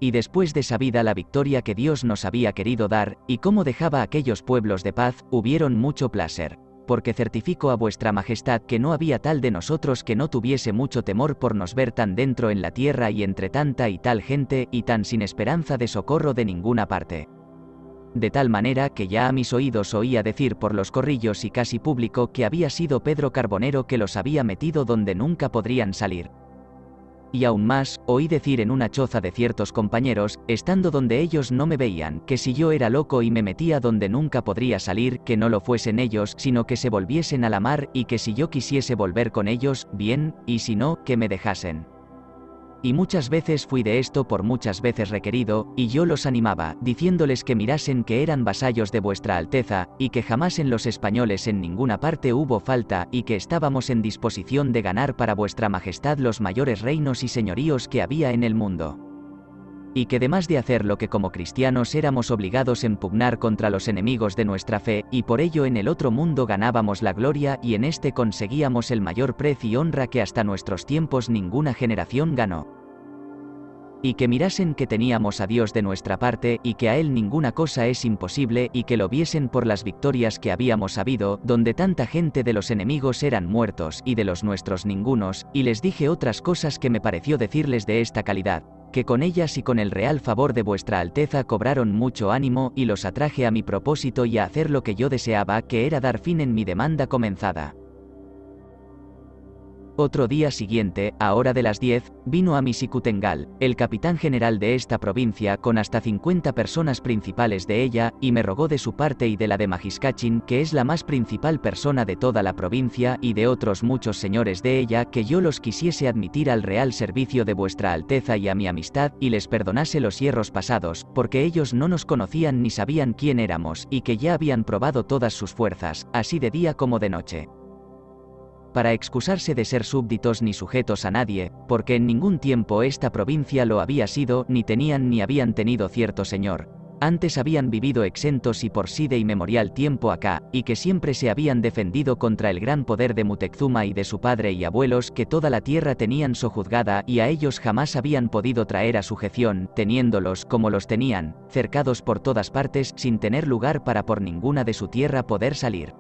Y después de sabida la victoria que Dios nos había querido dar, y cómo dejaba aquellos pueblos de paz, hubieron mucho placer. Porque certifico a vuestra majestad que no había tal de nosotros que no tuviese mucho temor por nos ver tan dentro en la tierra y entre tanta y tal gente, y tan sin esperanza de socorro de ninguna parte. De tal manera que ya a mis oídos oía decir por los corrillos y casi público que había sido Pedro Carbonero que los había metido donde nunca podrían salir. Y aún más, oí decir en una choza de ciertos compañeros, estando donde ellos no me veían, que si yo era loco y me metía donde nunca podría salir, que no lo fuesen ellos, sino que se volviesen a la mar, y que si yo quisiese volver con ellos, bien, y si no, que me dejasen. Y muchas veces fui de esto por muchas veces requerido, y yo los animaba, diciéndoles que mirasen que eran vasallos de vuestra Alteza, y que jamás en los españoles en ninguna parte hubo falta, y que estábamos en disposición de ganar para vuestra majestad los mayores reinos y señoríos que había en el mundo. Y que además de hacer lo que como cristianos éramos obligados en pugnar contra los enemigos de nuestra fe, y por ello en el otro mundo ganábamos la gloria y en este conseguíamos el mayor precio y honra que hasta nuestros tiempos ninguna generación ganó. Y que mirasen que teníamos a Dios de nuestra parte, y que a Él ninguna cosa es imposible, y que lo viesen por las victorias que habíamos habido, donde tanta gente de los enemigos eran muertos, y de los nuestros ningunos, y les dije otras cosas que me pareció decirles de esta calidad, que con ellas y con el real favor de vuestra Alteza cobraron mucho ánimo, y los atraje a mi propósito y a hacer lo que yo deseaba, que era dar fin en mi demanda comenzada. Otro día siguiente, a hora de las 10, vino a Misicutengal, el capitán general de esta provincia con hasta 50 personas principales de ella, y me rogó de su parte y de la de Majiscachín, que es la más principal persona de toda la provincia, y de otros muchos señores de ella, que yo los quisiese admitir al real servicio de vuestra Alteza y a mi amistad, y les perdonase los hierros pasados, porque ellos no nos conocían ni sabían quién éramos, y que ya habían probado todas sus fuerzas, así de día como de noche. Para excusarse de ser súbditos ni sujetos a nadie, porque en ningún tiempo esta provincia lo había sido, ni tenían ni habían tenido cierto señor. Antes habían vivido exentos y por sí de inmemorial tiempo acá, y que siempre se habían defendido contra el gran poder de Muteczuma y de su padre y abuelos que toda la tierra tenían sojuzgada y a ellos jamás habían podido traer a sujeción, teniéndolos como los tenían, cercados por todas partes sin tener lugar para por ninguna de su tierra poder salir.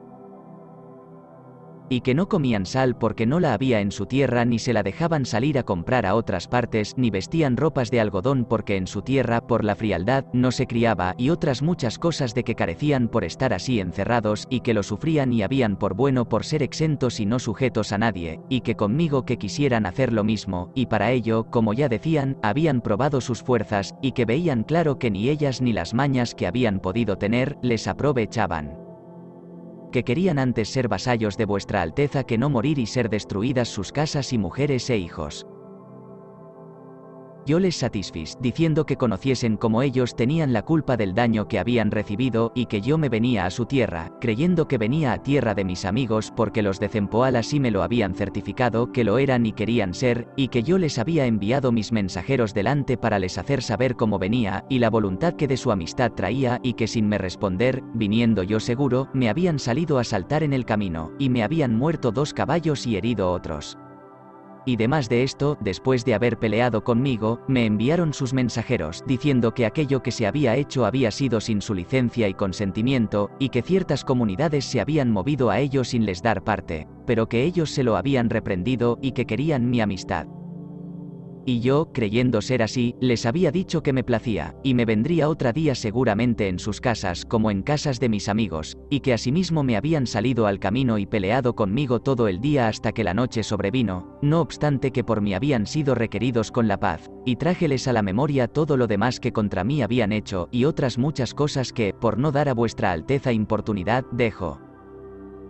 Y que no comían sal porque no la había en su tierra ni se la dejaban salir a comprar a otras partes ni vestían ropas de algodón porque en su tierra por la frialdad no se criaba y otras muchas cosas de que carecían por estar así encerrados y que lo sufrían y habían por bueno por ser exentos y no sujetos a nadie, y que conmigo que quisieran hacer lo mismo, y para ello, como ya decían, habían probado sus fuerzas, y que veían claro que ni ellas ni las mañas que habían podido tener, les aprovechaban. Que querían antes ser vasallos de vuestra Alteza que no morir y ser destruidas sus casas y mujeres e hijos. Yo les satisfiz, diciendo que conociesen cómo ellos tenían la culpa del daño que habían recibido, y que yo me venía a su tierra, creyendo que venía a tierra de mis amigos porque los de Zempoala sí me lo habían certificado que lo eran y querían ser, y que yo les había enviado mis mensajeros delante para les hacer saber cómo venía, y la voluntad que de su amistad traía, y que sin me responder, viniendo yo seguro, me habían salido a saltar en el camino, y me habían muerto 2 caballos y herido otros. Y demás de esto, después de haber peleado conmigo, me enviaron sus mensajeros, diciendo que aquello que se había hecho había sido sin su licencia y consentimiento, y que ciertas comunidades se habían movido a ello sin les dar parte, pero que ellos se lo habían reprendido y que querían mi amistad. Y yo, creyendo ser así, les había dicho que me placía, y me vendría otro día seguramente en sus casas como en casas de mis amigos, y que asimismo me habían salido al camino y peleado conmigo todo el día hasta que la noche sobrevino, no obstante que por mí habían sido requeridos con la paz, y trájeles a la memoria todo lo demás que contra mí habían hecho y otras muchas cosas que, por no dar a vuestra Alteza importunidad, dejo.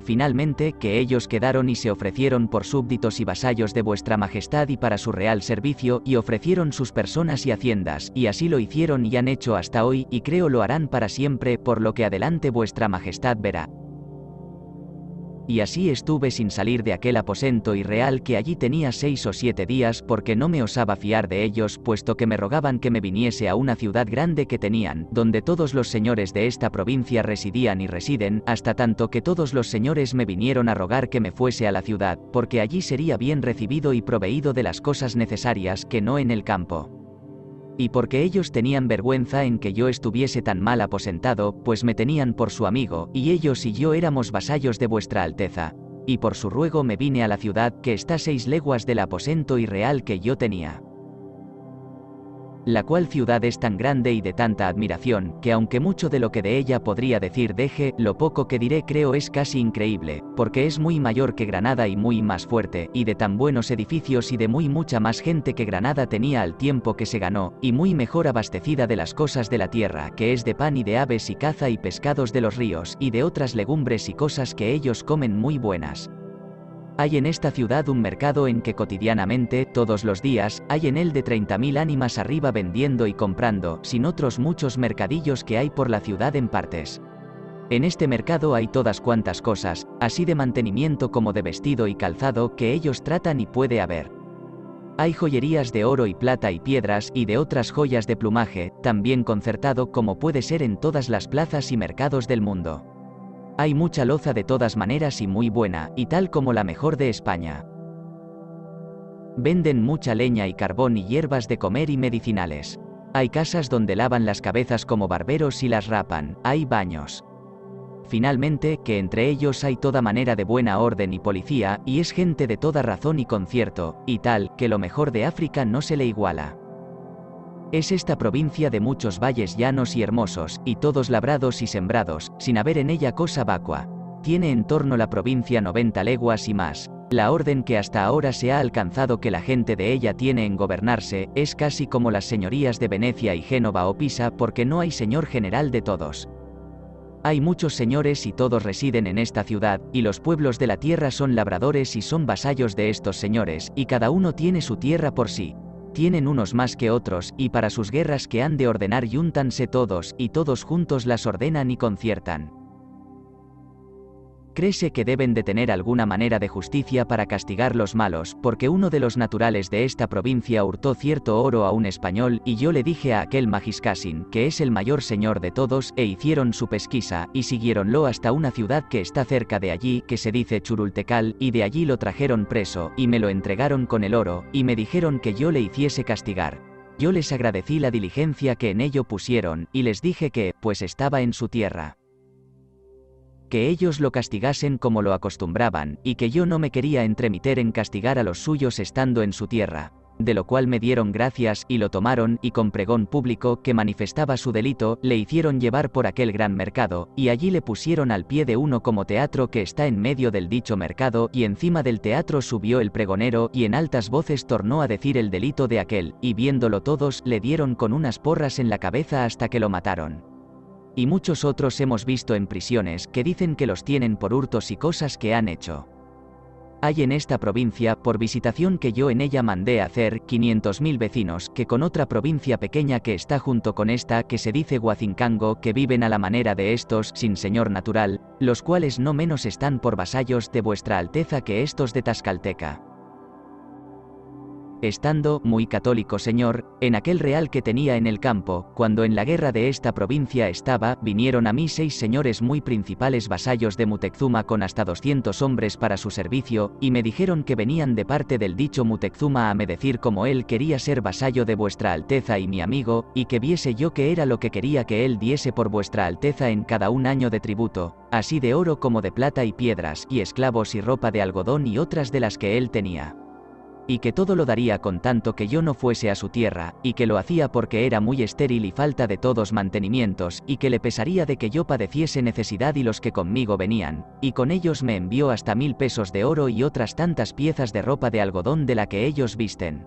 Finalmente, que ellos quedaron y se ofrecieron por súbditos y vasallos de vuestra majestad y para su real servicio, y ofrecieron sus personas y haciendas, y así lo hicieron y han hecho hasta hoy, y creo lo harán para siempre, por lo que adelante vuestra majestad verá. Y así estuve sin salir de aquel aposento irreal que allí tenía 6 o 7 días porque no me osaba fiar de ellos, puesto que me rogaban que me viniese a una ciudad grande que tenían, donde todos los señores de esta provincia residían y residen, hasta tanto que todos los señores me vinieron a rogar que me fuese a la ciudad, porque allí sería bien recibido y proveído de las cosas necesarias que no en el campo. Y porque ellos tenían vergüenza en que yo estuviese tan mal aposentado, pues me tenían por su amigo, y ellos y yo éramos vasallos de vuestra Alteza. Y por su ruego me vine a la ciudad, que está 6 leguas del aposento y real que yo tenía. La cual ciudad es tan grande y de tanta admiración, que aunque mucho de lo que de ella podría decir deje, lo poco que diré creo es casi increíble, porque es muy mayor que Granada y muy más fuerte, y de tan buenos edificios y de muy mucha más gente que Granada tenía al tiempo que se ganó, y muy mejor abastecida de las cosas de la tierra, que es de pan y de aves y caza y pescados de los ríos, y de otras legumbres y cosas que ellos comen muy buenas. Hay en esta ciudad un mercado en que cotidianamente, todos los días, hay en él de 30.000 ánimas arriba vendiendo y comprando, sin otros muchos mercadillos que hay por la ciudad en partes. En este mercado hay todas cuantas cosas, así de mantenimiento como de vestido y calzado, que ellos tratan y puede haber. Hay joyerías de oro y plata y piedras, y de otras joyas de plumaje, también concertado como puede ser en todas las plazas y mercados del mundo. Hay mucha loza de todas maneras y muy buena, y tal como la mejor de España. Venden mucha leña y carbón y hierbas de comer y medicinales. Hay casas donde lavan las cabezas como barberos y las rapan, hay baños. Finalmente, que entre ellos hay toda manera de buena orden y policía, y es gente de toda razón y concierto, y tal, que lo mejor de África no se le iguala. Es esta provincia de muchos valles llanos y hermosos, y todos labrados y sembrados, sin haber en ella cosa vacua. Tiene en torno la provincia 90 leguas y más. La orden que hasta ahora se ha alcanzado que la gente de ella tiene en gobernarse, es casi como las señorías de Venecia y Génova o Pisa, porque no hay señor general de todos. Hay muchos señores y todos residen en esta ciudad, y los pueblos de la tierra son labradores y son vasallos de estos señores, y cada uno tiene su tierra por sí. Tienen unos más que otros, y para sus guerras que han de ordenar yúntanse todos, y todos juntos las ordenan y conciertan. Créese que deben de tener alguna manera de justicia para castigar los malos, porque uno de los naturales de esta provincia hurtó cierto oro a un español, y yo le dije a aquel Magiscasin, que es el mayor señor de todos, e hicieron su pesquisa, y siguiéronlo hasta una ciudad que está cerca de allí, que se dice Churultecal, y de allí lo trajeron preso, y me lo entregaron con el oro, y me dijeron que yo le hiciese castigar. Yo les agradecí la diligencia que en ello pusieron, y les dije que, pues estaba en su tierra, que ellos lo castigasen como lo acostumbraban, y que yo no me quería entremeter en castigar a los suyos estando en su tierra, de lo cual me dieron gracias, y lo tomaron, y con pregón público, que manifestaba su delito, le hicieron llevar por aquel gran mercado, y allí le pusieron al pie de uno como teatro que está en medio del dicho mercado, y encima del teatro subió el pregonero, y en altas voces tornó a decir el delito de aquel, y viéndolo todos, le dieron con unas porras en la cabeza hasta que lo mataron. Y muchos otros hemos visto en prisiones, que dicen que los tienen por hurtos y cosas que han hecho. Hay en esta provincia, por visitación que yo en ella mandé hacer, 500.000 vecinos, que con otra provincia pequeña que está junto con esta, que se dice Huacincango, que viven a la manera de estos, sin señor natural, los cuales no menos están por vasallos de vuestra Alteza que estos de Tascalteca. Estando, muy católico señor, en aquel real que tenía en el campo, cuando en la guerra de esta provincia estaba, vinieron a mí 6 señores muy principales vasallos de Muteczuma con hasta 200 hombres para su servicio, y me dijeron que venían de parte del dicho Muteczuma a me decir como él quería ser vasallo de vuestra Alteza y mi amigo, y que viese yo que era lo que quería que él diese por vuestra Alteza en cada un año de tributo, así de oro como de plata y piedras, y esclavos y ropa de algodón y otras de las que él tenía. Y que todo lo daría con tanto que yo no fuese a su tierra, y que lo hacía porque era muy estéril y falta de todos mantenimientos, y que le pesaría de que yo padeciese necesidad y los que conmigo venían, y con ellos me envió hasta 1000 pesos de oro y otras tantas piezas de ropa de algodón de la que ellos visten.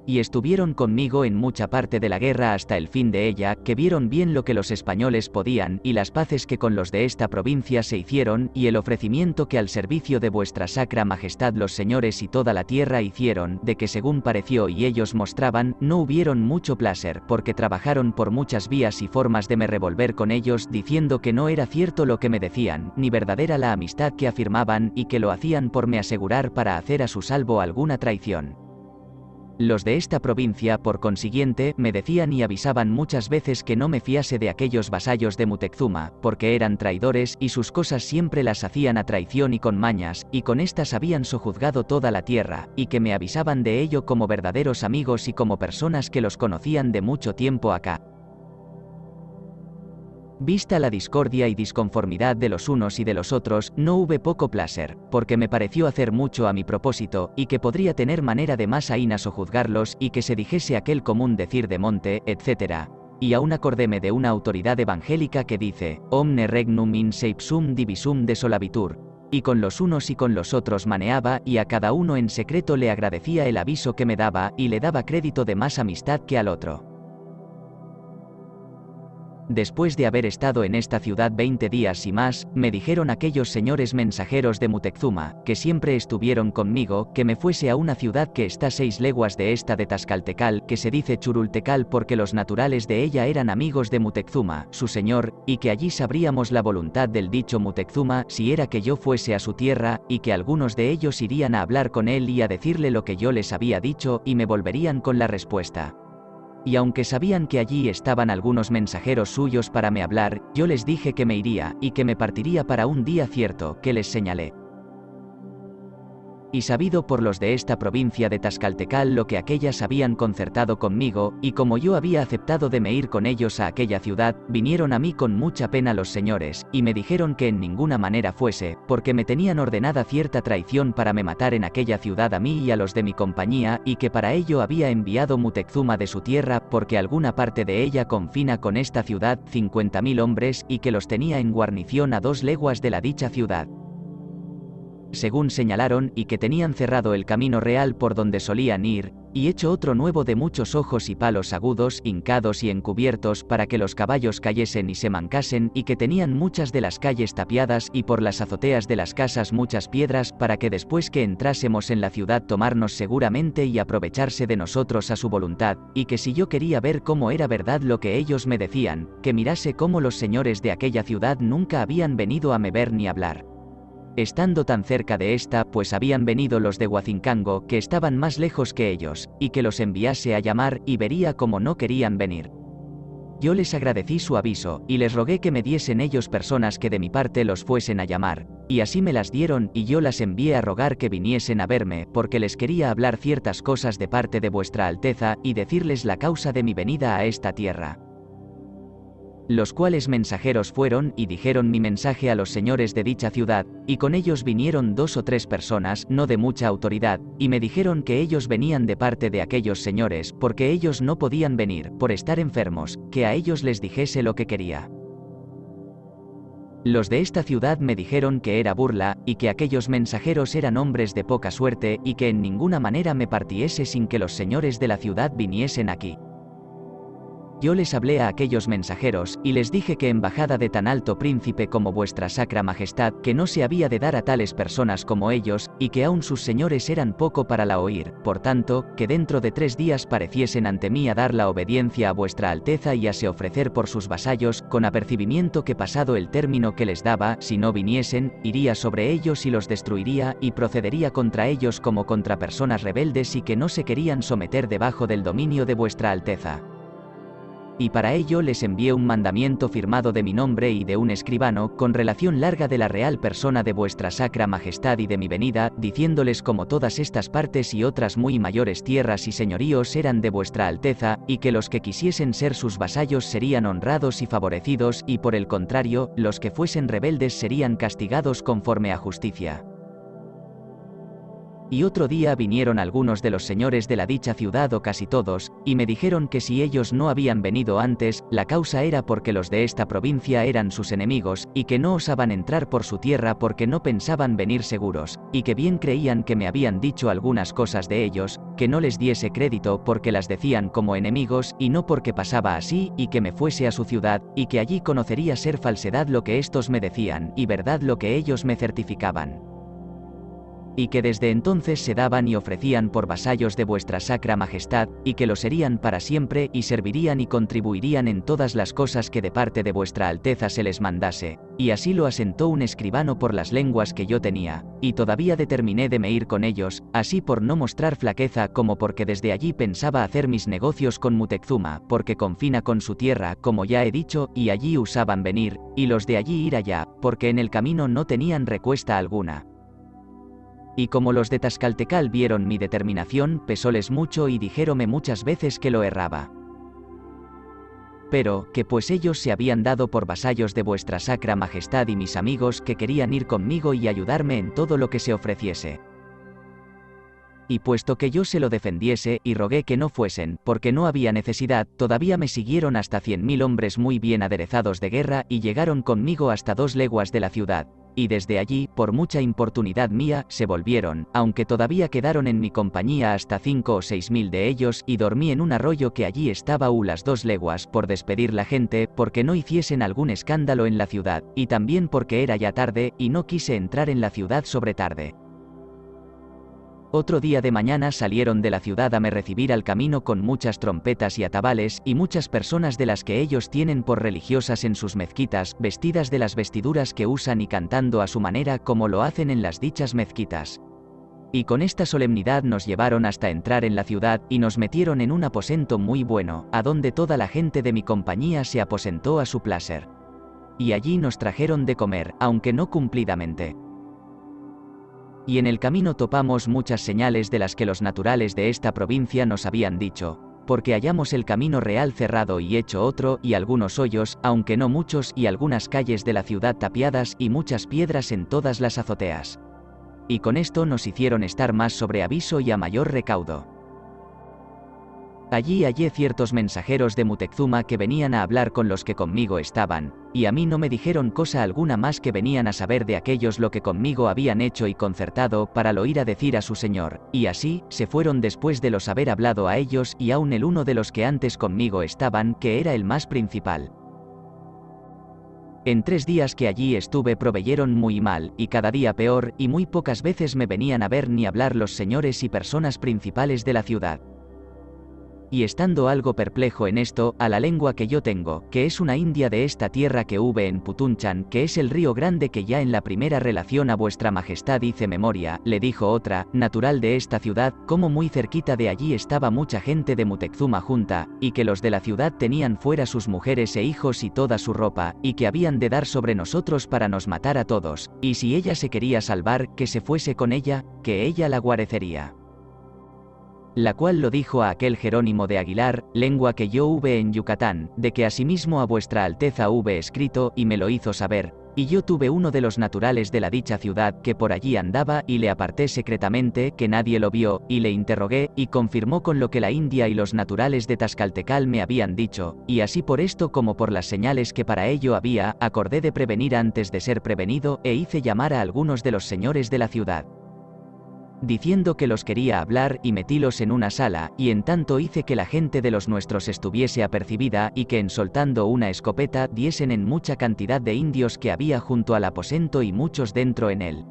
Y estuvieron conmigo en mucha parte de la guerra hasta el fin de ella, que vieron bien lo que los españoles podían, y las paces que con los de esta provincia se hicieron, y el ofrecimiento que al servicio de vuestra sacra majestad los señores y toda la tierra hicieron, de que según pareció y ellos mostraban, no hubieron mucho placer, porque trabajaron por muchas vías y formas de me revolver con ellos, diciendo que no era cierto lo que me decían, ni verdadera la amistad que afirmaban, y que lo hacían por me asegurar para hacer a su salvo alguna traición. Los de esta provincia, por consiguiente, me decían y avisaban muchas veces que no me fiase de aquellos vasallos de Muteczuma, porque eran traidores y sus cosas siempre las hacían a traición y con mañas, y con estas habían sojuzgado toda la tierra, y que me avisaban de ello como verdaderos amigos y como personas que los conocían de mucho tiempo acá. Vista la discordia y disconformidad de los unos y de los otros, no hube poco placer, porque me pareció hacer mucho a mi propósito, y que podría tener manera de más ainas o juzgarlos, y que se dijese aquel común decir de monte, etc. Y aún acordéme de una autoridad evangélica que dice, omne regnum in se ipsum divisum desolabitur, y con los unos y con los otros maneaba, y a cada uno en secreto le agradecía el aviso que me daba, y le daba crédito de más amistad que al otro. Después de haber estado en esta ciudad 20 días y más, me dijeron aquellos señores mensajeros de Muteczuma, que siempre estuvieron conmigo, que me fuese a una ciudad que está 6 leguas de esta de Tlaxcaltecal, que se dice Churultecal porque los naturales de ella eran amigos de Muteczuma, su señor, y que allí sabríamos la voluntad del dicho Muteczuma si era que yo fuese a su tierra, y que algunos de ellos irían a hablar con él y a decirle lo que yo les había dicho, y me volverían con la respuesta. Y aunque sabían que allí estaban algunos mensajeros suyos para me hablar, yo les dije que me iría, y que me partiría para un día cierto, que les señalé. Y sabido por los de esta provincia de Tlaxcaltecal lo que aquellas habían concertado conmigo, y como yo había aceptado de me ir con ellos a aquella ciudad, vinieron a mí con mucha pena los señores, y me dijeron que en ninguna manera fuese, porque me tenían ordenada cierta traición para me matar en aquella ciudad a mí y a los de mi compañía, y que para ello había enviado Muteczuma de su tierra, porque alguna parte de ella confina con esta ciudad 50.000 hombres, y que los tenía en guarnición a 2 leguas de la dicha ciudad, según señalaron, y que tenían cerrado el camino real por donde solían ir, y hecho otro nuevo de muchos ojos y palos agudos, hincados y encubiertos para que los caballos cayesen y se mancasen, y que tenían muchas de las calles tapiadas y por las azoteas de las casas muchas piedras para que después que entrásemos en la ciudad tomarnos seguramente y aprovecharse de nosotros a su voluntad, y que si yo quería ver cómo era verdad lo que ellos me decían, que mirase cómo los señores de aquella ciudad nunca habían venido a me ver ni hablar, estando tan cerca de esta, pues habían venido los de Huacincango, que estaban más lejos que ellos, y que los enviase a llamar, y vería cómo no querían venir. Yo les agradecí su aviso, y les rogué que me diesen ellos personas que de mi parte los fuesen a llamar, y así me las dieron, y yo las envié a rogar que viniesen a verme, porque les quería hablar ciertas cosas de parte de vuestra Alteza, y decirles la causa de mi venida a esta tierra. Los cuales mensajeros fueron, y dijeron mi mensaje a los señores de dicha ciudad, y con ellos vinieron 2 o 3 personas, no de mucha autoridad, y me dijeron que ellos venían de parte de aquellos señores, porque ellos no podían venir, por estar enfermos, que a ellos les dijese lo que quería. Los de esta ciudad me dijeron que era burla, y que aquellos mensajeros eran hombres de poca suerte, y que en ninguna manera me partiese sin que los señores de la ciudad viniesen aquí. Yo les hablé a aquellos mensajeros, y les dije que embajada de tan alto príncipe como vuestra sacra majestad, que no se había de dar a tales personas como ellos, y que aun sus señores eran poco para la oír, por tanto, que dentro de 3 días pareciesen ante mí a dar la obediencia a vuestra alteza y a se ofrecer por sus vasallos, con apercibimiento que pasado el término que les daba, si no viniesen, iría sobre ellos y los destruiría, y procedería contra ellos como contra personas rebeldes y que no se querían someter debajo del dominio de vuestra alteza. Y para ello les envié un mandamiento firmado de mi nombre y de un escribano, con relación larga de la real persona de vuestra sacra majestad y de mi venida, diciéndoles como todas estas partes y otras muy mayores tierras y señoríos eran de vuestra alteza, y que los que quisiesen ser sus vasallos serían honrados y favorecidos, y por el contrario, los que fuesen rebeldes serían castigados conforme a justicia. Y otro día vinieron algunos de los señores de la dicha ciudad o casi todos, y me dijeron que si ellos no habían venido antes, la causa era porque los de esta provincia eran sus enemigos, y que no osaban entrar por su tierra porque no pensaban venir seguros, y que bien creían que me habían dicho algunas cosas de ellos, que no les diese crédito porque las decían como enemigos, y no porque pasaba así, y que me fuese a su ciudad, y que allí conocería ser falsedad lo que estos me decían, y verdad lo que ellos me certificaban. y que desde entonces se daban y ofrecían por vasallos de vuestra Sacra Majestad, y que lo serían para siempre, y servirían y contribuirían en todas las cosas que de parte de vuestra Alteza se les mandase. Y así lo asentó un escribano por las lenguas que yo tenía, y todavía determiné de me ir con ellos, así por no mostrar flaqueza como porque desde allí pensaba hacer mis negocios con Muteczuma, porque confina con su tierra, como ya he dicho, y allí usaban venir, y los de allí ir allá, porque en el camino no tenían recuesta alguna. Y como los de Tascaltecal vieron mi determinación, pesóles mucho y dijéronme muchas veces que lo erraba. Pero, que pues ellos se habían dado por vasallos de vuestra Sacra Majestad y mis amigos que querían ir conmigo y ayudarme en todo lo que se ofreciese. Y puesto que yo se lo defendiese, y rogué que no fuesen, porque no había necesidad, todavía me siguieron hasta 100.000 hombres muy bien aderezados de guerra, y llegaron conmigo hasta 2 leguas de la ciudad. Y desde allí, por mucha importunidad mía, se volvieron, aunque todavía quedaron en mi compañía hasta 5 o 6.000 de ellos, y dormí en un arroyo que allí estaba las 2 leguas, por despedir la gente, porque no hiciesen algún escándalo en la ciudad, y también porque era ya tarde, y no quise entrar en la ciudad sobre tarde. Otro día de mañana salieron de la ciudad a me recibir al camino con muchas trompetas y atabales, y muchas personas de las que ellos tienen por religiosas en sus mezquitas, vestidas de las vestiduras que usan y cantando a su manera como lo hacen en las dichas mezquitas. Y con esta solemnidad nos llevaron hasta entrar en la ciudad, y nos metieron en un aposento muy bueno, a donde toda la gente de mi compañía se aposentó a su placer. Y allí nos trajeron de comer, aunque no cumplidamente. Y en el camino topamos muchas señales de las que los naturales de esta provincia nos habían dicho, porque hallamos el camino real cerrado y hecho otro, y algunos hoyos, aunque no muchos, y algunas calles de la ciudad tapiadas, y muchas piedras en todas las azoteas. Y con esto nos hicieron estar más sobre aviso y a mayor recaudo. Allí hallé ciertos mensajeros de Muteczuma que venían a hablar con los que conmigo estaban, y a mí no me dijeron cosa alguna más que venían a saber de aquellos lo que conmigo habían hecho y concertado para lo ir a decir a su señor, y así, se fueron después de los haber hablado a ellos y aun el uno de los que antes conmigo estaban, que era el más principal. En 3 días que allí estuve proveyeron muy mal, y cada día peor, y muy pocas veces me venían a ver ni hablar los señores y personas principales de la ciudad. Y estando algo perplejo en esto, a la lengua que yo tengo, que es una india de esta tierra que hube en Putunchan, que es el río grande que ya en la primera relación a vuestra majestad hice memoria, le dijo otra, natural de esta ciudad, como muy cerquita de allí estaba mucha gente de Muteczuma junta, y que los de la ciudad tenían fuera sus mujeres e hijos y toda su ropa, y que habían de dar sobre nosotros para nos matar a todos, y si ella se quería salvar, que se fuese con ella, que ella la guarecería. La cual lo dijo a aquel Jerónimo de Aguilar, lengua que yo hube en Yucatán, de que asimismo a vuestra Alteza hube escrito, y me lo hizo saber, y yo tuve uno de los naturales de la dicha ciudad que por allí andaba, y le aparté secretamente, que nadie lo vio, y le interrogué, y confirmó con lo que la India y los naturales de Tascaltecal me habían dicho, y así por esto como por las señales que para ello había, acordé de prevenir antes de ser prevenido, e hice llamar a algunos de los señores de la ciudad, diciendo que los quería hablar, y metílos en una sala, y en tanto hice que la gente de los nuestros estuviese apercibida, y que en soltando una escopeta diesen en mucha cantidad de indios que había junto al aposento y muchos dentro en él.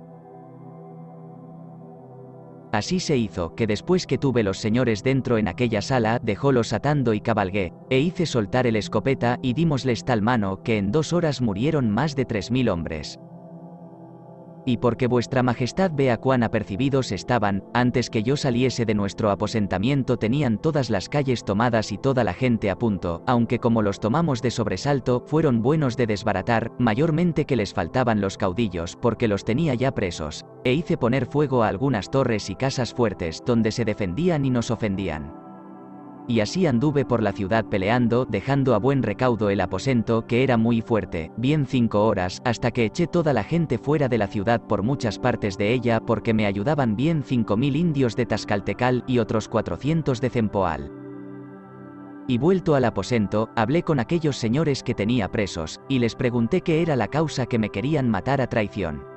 Así se hizo, que después que tuve los señores dentro en aquella sala, dejólos atando y cabalgué, e hice soltar el escopeta, y dímosles tal mano, que en 2 horas murieron más de 3.000 hombres. Y porque vuestra majestad vea cuán apercibidos estaban, antes que yo saliese de nuestro aposentamiento tenían todas las calles tomadas y toda la gente a punto, aunque como los tomamos de sobresalto, fueron buenos de desbaratar, mayormente que les faltaban los caudillos, porque los tenía ya presos, e hice poner fuego a algunas torres y casas fuertes, donde se defendían y nos ofendían. Y así anduve por la ciudad peleando, dejando a buen recaudo el aposento, que era muy fuerte, bien 5 horas, hasta que eché toda la gente fuera de la ciudad por muchas partes de ella, porque me ayudaban bien 5.000 indios de Tascaltecal y otros 400 de Cempoal. Y vuelto al aposento, hablé con aquellos señores que tenía presos, y les pregunté qué era la causa que me querían matar a traición.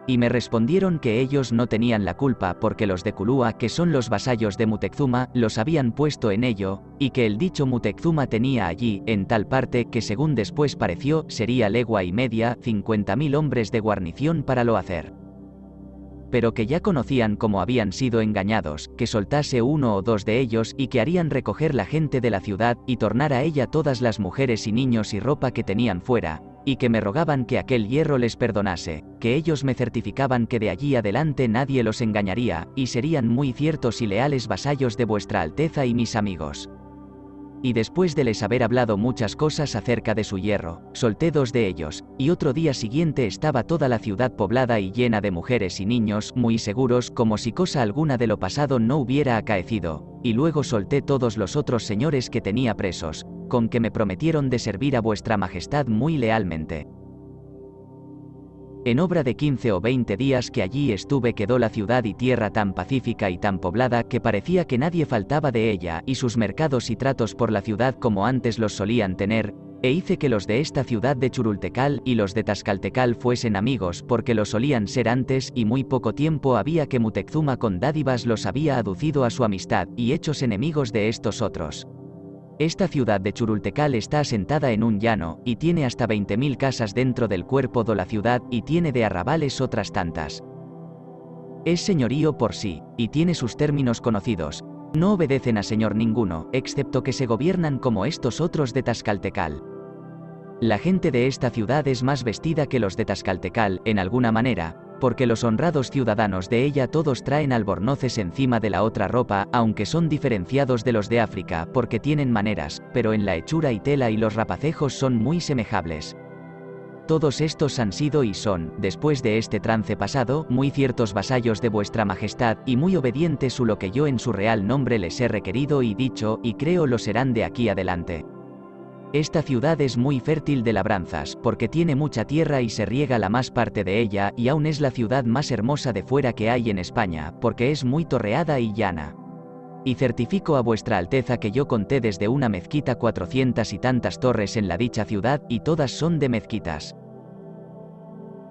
Y me respondieron que ellos no tenían la culpa porque los de Culúa, que son los vasallos de Muteczuma, los habían puesto en ello, y que el dicho Muteczuma tenía allí, en tal parte que según después pareció, sería legua y media, 50.000 hombres de guarnición para lo hacer. pero que ya conocían cómo habían sido engañados, que soltase uno o dos de ellos y que harían recoger la gente de la ciudad y tornar a ella todas las mujeres y niños y ropa que tenían fuera, y que me rogaban que aquel hierro les perdonase, que ellos me certificaban que de allí adelante nadie los engañaría, y serían muy ciertos y leales vasallos de vuestra Alteza y mis amigos. Y después de les haber hablado muchas cosas acerca de su hierro, solté dos de ellos, y otro día siguiente estaba toda la ciudad poblada y llena de mujeres y niños, muy seguros como si cosa alguna de lo pasado no hubiera acaecido, y luego solté todos los otros señores que tenía presos, con que me prometieron de servir a vuestra majestad muy lealmente. En obra de 15 o 20 días que allí estuve quedó la ciudad y tierra tan pacífica y tan poblada que parecía que nadie faltaba de ella y sus mercados y tratos por la ciudad como antes los solían tener, e hice que los de esta ciudad de Churultecal y los de Tascaltecal fuesen amigos porque lo solían ser antes y muy poco tiempo había que Muteczuma con dádivas los había aducido a su amistad y hechos enemigos de estos otros. Esta ciudad de Churultecal está asentada en un llano, y tiene hasta 20.000 casas dentro del cuerpo de la ciudad, y tiene de arrabales otras tantas. Es señorío por sí, y tiene sus términos conocidos. No obedecen a señor ninguno, excepto que se gobiernan como estos otros de Tascaltecal. La gente de esta ciudad es más vestida que los de Tascaltecal, en alguna manera, porque los honrados ciudadanos de ella todos traen albornoces encima de la otra ropa, aunque son diferenciados de los de África, porque tienen maneras, pero en la hechura y tela y los rapacejos son muy semejables. Todos estos han sido y son, después de este trance pasado, muy ciertos vasallos de vuestra majestad, y muy obedientes a lo que yo en su real nombre les he requerido y dicho, y creo lo serán de aquí adelante. Esta ciudad es muy fértil de labranzas, porque tiene mucha tierra y se riega la más parte de ella, y aún es la ciudad más hermosa de fuera que hay en España, porque es muy torreada y llana. Y certifico a vuestra Alteza que yo conté desde una mezquita 400 y tantas torres en la dicha ciudad, y todas son de mezquitas.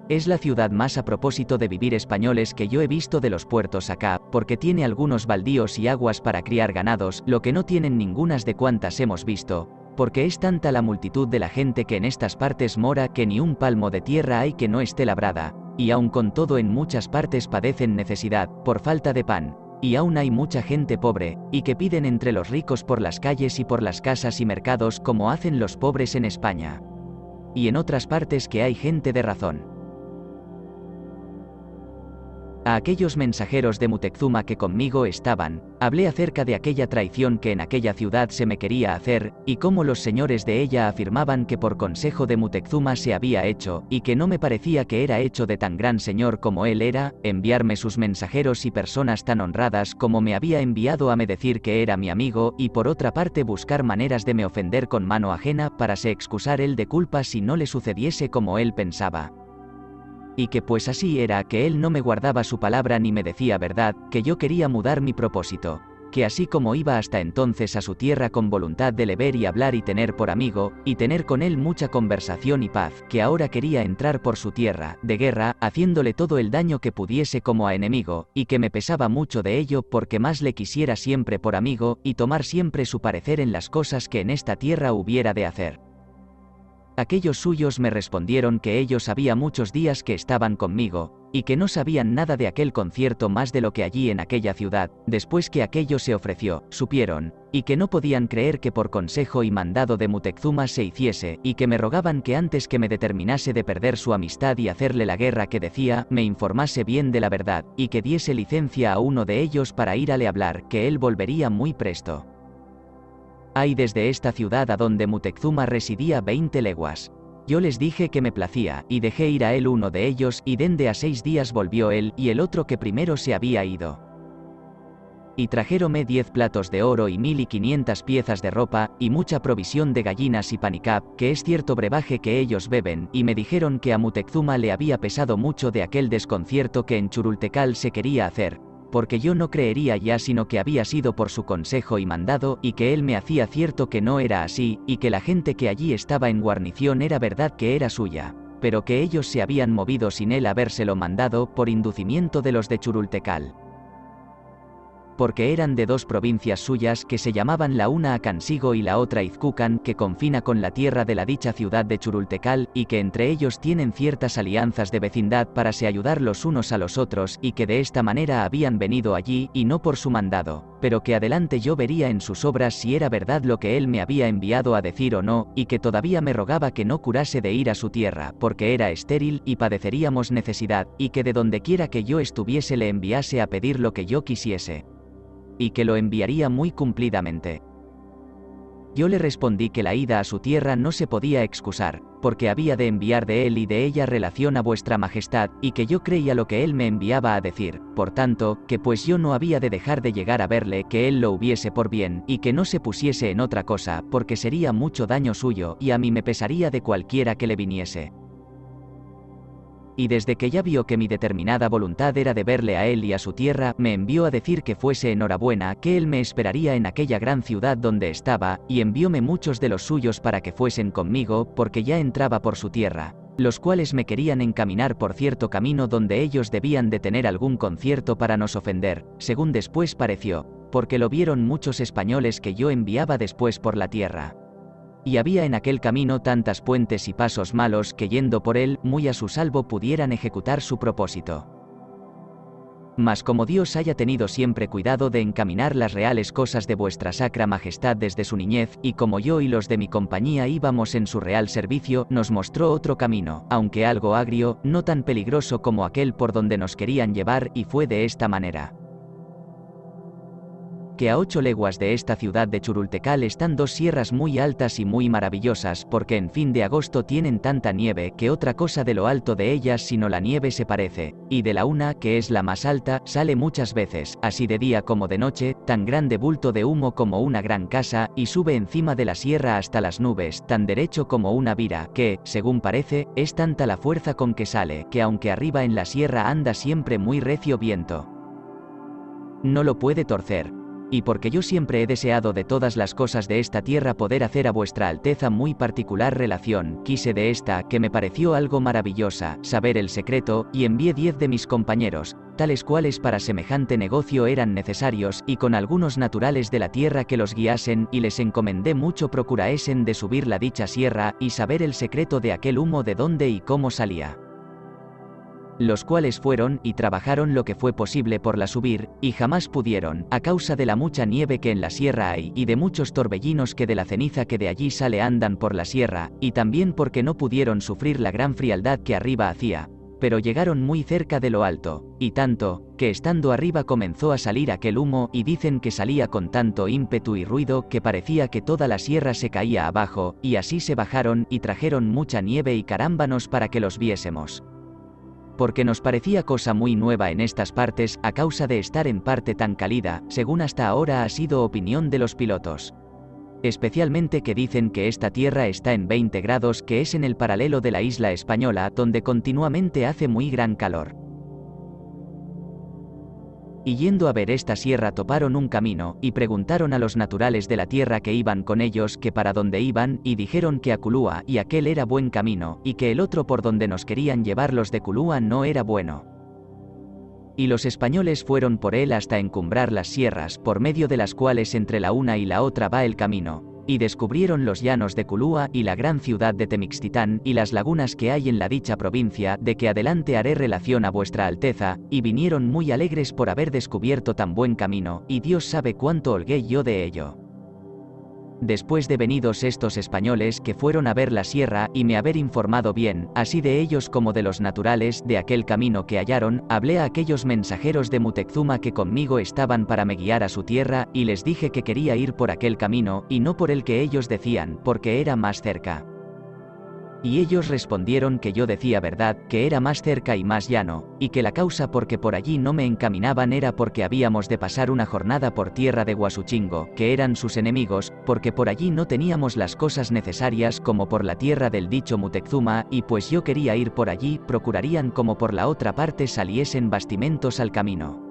Es la ciudad más a propósito de vivir españoles que yo he visto de los puertos acá, porque tiene algunos baldíos y aguas para criar ganados, lo que no tienen ningunas de cuantas hemos visto, porque es tanta la multitud de la gente que en estas partes mora que ni un palmo de tierra hay que no esté labrada, y aun con todo en muchas partes padecen necesidad, por falta de pan, y aún hay mucha gente pobre, y que piden entre los ricos por las calles y por las casas y mercados como hacen los pobres en España. Y en otras partes que hay gente de razón. A aquellos mensajeros de Muteczuma que conmigo estaban, hablé acerca de aquella traición que en aquella ciudad se me quería hacer, y cómo los señores de ella afirmaban que por consejo de Muteczuma se había hecho, y que no me parecía que era hecho de tan gran señor como él era, enviarme sus mensajeros y personas tan honradas como me había enviado a me decir que era mi amigo, y por otra parte buscar maneras de me ofender con mano ajena para se excusar él de culpa si no le sucediese como él pensaba. Y que pues así era que él no me guardaba su palabra ni me decía verdad, que yo quería mudar mi propósito, que así como iba hasta entonces a su tierra con voluntad de le ver y hablar y tener por amigo, y tener con él mucha conversación y paz, que ahora quería entrar por su tierra, de guerra, haciéndole todo el daño que pudiese como a enemigo, y que me pesaba mucho de ello porque más le quisiera siempre por amigo, y tomar siempre su parecer en las cosas que en esta tierra hubiera de hacer. Aquellos suyos me respondieron que ellos había muchos días que estaban conmigo, y que no sabían nada de aquel concierto más de lo que allí en aquella ciudad, después que aquello se ofreció, supieron, y que no podían creer que por consejo y mandado de Muteczuma se hiciese, y que me rogaban que antes que me determinase de perder su amistad y hacerle la guerra que decía, me informase bien de la verdad, y que diese licencia a uno de ellos para ir a le hablar, que él volvería muy presto. Hay desde esta ciudad a donde Muteczuma residía 20 leguas. Yo les dije que me placía, y dejé ir a él uno de ellos, y dende a 6 días volvió él, y el otro que primero se había ido. Y trajéronme 10 platos de oro y 1.500 piezas de ropa, y mucha provisión de gallinas y panicap, que es cierto brebaje que ellos beben, y me dijeron que a Muteczuma le había pesado mucho de aquel desconcierto que en Churultecal se quería hacer, porque yo no creería ya sino que había sido por su consejo y mandado, y que él me hacía cierto que no era así, y que la gente que allí estaba en guarnición era verdad que era suya, pero que ellos se habían movido sin él habérselo mandado, por inducimiento de los de Churultecal. porque eran de dos provincias suyas que se llamaban la una Acansigo y la otra Izcucan, que confina con la tierra de la dicha ciudad de Churultecal, y que entre ellos tienen ciertas alianzas de vecindad para se ayudar los unos a los otros, y que de esta manera habían venido allí, y no por su mandado, pero que adelante yo vería en sus obras si era verdad lo que él me había enviado a decir o no, y que todavía me rogaba que no curase de ir a su tierra, porque era estéril, y padeceríamos necesidad, y que de donde quiera que yo estuviese le enviase a pedir lo que yo quisiese, y que lo enviaría muy cumplidamente. Yo le respondí que la ida a su tierra no se podía excusar, porque había de enviar de él y de ella relación a vuestra majestad, y que yo creía lo que él me enviaba a decir, por tanto, que pues yo no había de dejar de llegar a verle, que él lo hubiese por bien, y que no se pusiese en otra cosa, porque sería mucho daño suyo, y a mí me pesaría de cualquiera que le viniese. Y desde que ya vio que mi determinada voluntad era de verle a él y a su tierra, me envió a decir que fuese enhorabuena, que él me esperaría en aquella gran ciudad donde estaba, y envióme muchos de los suyos para que fuesen conmigo, porque ya entraba por su tierra, los cuales me querían encaminar por cierto camino donde ellos debían de tener algún concierto para nos ofender, según después pareció, porque lo vieron muchos españoles que yo enviaba después por la tierra. Y había en aquel camino tantas puentes y pasos malos que yendo por él, muy a su salvo pudieran ejecutar su propósito. Mas como Dios haya tenido siempre cuidado de encaminar las reales cosas de vuestra sacra majestad desde su niñez, y como yo y los de mi compañía íbamos en su real servicio, nos mostró otro camino, aunque algo agrio, no tan peligroso como aquel por donde nos querían llevar, y fue de esta manera. Que a 8 leguas de esta ciudad de Churultecal están dos sierras muy altas y muy maravillosas, porque en fin de agosto tienen tanta nieve que otra cosa de lo alto de ellas sino la nieve se parece, y de la una, que es la más alta, sale muchas veces, así de día como de noche, tan grande bulto de humo como una gran casa, y sube encima de la sierra hasta las nubes, tan derecho como una vira, que, según parece, es tanta la fuerza con que sale, que aunque arriba en la sierra anda siempre muy recio viento, no lo puede torcer. Y porque yo siempre he deseado de todas las cosas de esta tierra poder hacer a vuestra alteza muy particular relación, quise de esta, que me pareció algo maravillosa, saber el secreto, y envié 10 de mis compañeros, tales cuales para semejante negocio eran necesarios, y con algunos naturales de la tierra que los guiasen, y les encomendé mucho procuraesen de subir la dicha sierra, y saber el secreto de aquel humo de dónde y cómo salía. Los cuales fueron, y trabajaron lo que fue posible por la subir, y jamás pudieron, a causa de la mucha nieve que en la sierra hay, y de muchos torbellinos que de la ceniza que de allí sale andan por la sierra, y también porque no pudieron sufrir la gran frialdad que arriba hacía, pero llegaron muy cerca de lo alto, y tanto, que estando arriba comenzó a salir aquel humo, y dicen que salía con tanto ímpetu y ruido que parecía que toda la sierra se caía abajo, y así se bajaron, y trajeron mucha nieve y carámbanos para que los viésemos. Porque nos parecía cosa muy nueva en estas partes, a causa de estar en parte tan cálida, según hasta ahora ha sido opinión de los pilotos. Especialmente que dicen que esta tierra está en 20 grados, que es en el paralelo de la isla española, donde continuamente hace muy gran calor. Y yendo a ver esta sierra toparon un camino, y preguntaron a los naturales de la tierra que iban con ellos que para dónde iban, y dijeron que a Culúa, y aquel era buen camino, y que el otro por donde nos querían llevar los de Culúa no era bueno. Y los españoles fueron por él hasta encumbrar las sierras, por medio de las cuales entre la una y la otra va el camino, y descubrieron los llanos de Culúa, y la gran ciudad de Temixtitán, y las lagunas que hay en la dicha provincia, de que adelante haré relación a vuestra alteza, y vinieron muy alegres por haber descubierto tan buen camino, y Dios sabe cuánto holgué yo de ello. Después de venidos estos españoles que fueron a ver la sierra, y me haber informado bien, así de ellos como de los naturales, de aquel camino que hallaron, hablé a aquellos mensajeros de Muteczuma que conmigo estaban para me guiar a su tierra, y les dije que quería ir por aquel camino, y no por el que ellos decían, porque era más cerca. Y ellos respondieron que yo decía verdad, que era más cerca y más llano, y que la causa porque por allí no me encaminaban era porque habíamos de pasar una jornada por tierra de Guasuchingo, que eran sus enemigos, porque por allí no teníamos las cosas necesarias como por la tierra del dicho Muteczuma, y pues yo quería ir por allí, procurarían como por la otra parte saliesen bastimentos al camino.